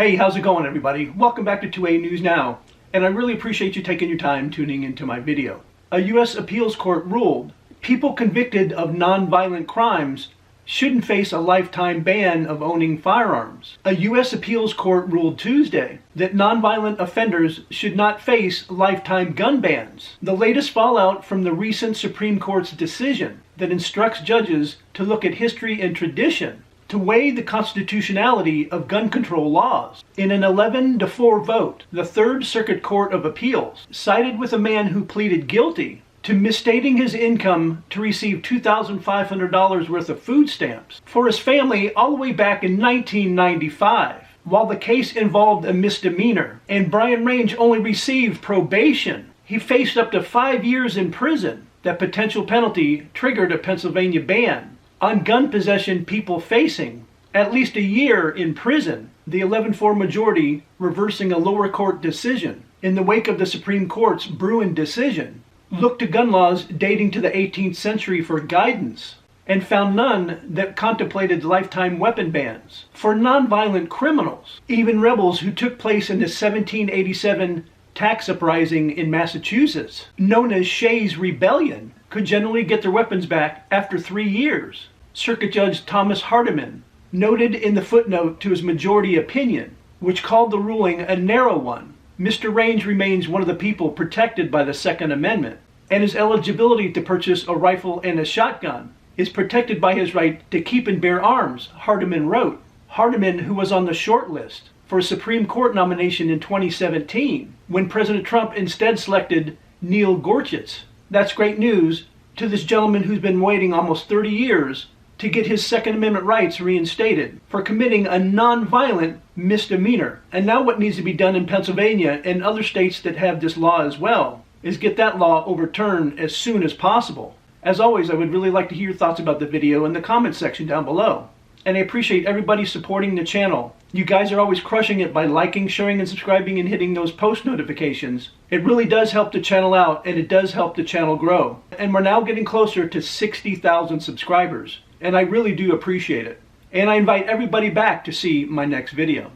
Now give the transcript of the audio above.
Hey, how's it going, everybody? Welcome back to 2A News Now, and I really appreciate you taking your time tuning into my video. A U.S. appeals court ruled people convicted of nonviolent crimes shouldn't face a lifetime ban of owning firearms. A U.S. appeals court ruled Tuesday that nonviolent offenders should not face lifetime gun bans. The latest fallout from the recent Supreme Court's decision that instructs judges to look at history and tradition to weigh the constitutionality of gun control laws. In an 11-4 vote, the Third Circuit Court of Appeals sided with a man who pleaded guilty to misstating his income to receive $2,500 worth of food stamps for his family all the way back in 1995. While the case involved a misdemeanor and Brian Range only received probation, he faced up to 5 years in prison. That potential penalty triggered a Pennsylvania ban on gun possession, people facing at least a year in prison, the 11-4 majority reversing a lower court decision. In the wake of the Supreme Court's Bruin decision, looked to gun laws dating to the 18th century for guidance and found none that contemplated lifetime weapon bans. For nonviolent criminals, even rebels who took place in the 1787 tax uprising in Massachusetts, known as Shays' Rebellion, could generally get their weapons back after 3 years. Circuit Judge Thomas Hardiman noted in the footnote to his majority opinion, which called the ruling a narrow one, Mr. Range remains one of the people protected by the Second Amendment, and his eligibility to purchase a rifle and a shotgun is protected by his right to keep and bear arms, Hardiman wrote. Hardiman, who was on the short list for a Supreme Court nomination in 2017, when President Trump instead selected Neil Gorsuch. That's great news to this gentleman who's been waiting almost 30 years to get his Second Amendment rights reinstated for committing a nonviolent misdemeanor. And now what needs to be done in Pennsylvania and other states that have this law as well is get that law overturned as soon as possible. As always, I would really like to hear your thoughts about the video in the comment section down below. And I appreciate everybody supporting the channel. You guys are always crushing it by liking, sharing, and subscribing and hitting those post notifications. It really does help the channel out, and it does help the channel grow. And we're now getting closer to 60,000 subscribers, and I really do appreciate it. And I invite everybody back to see my next video.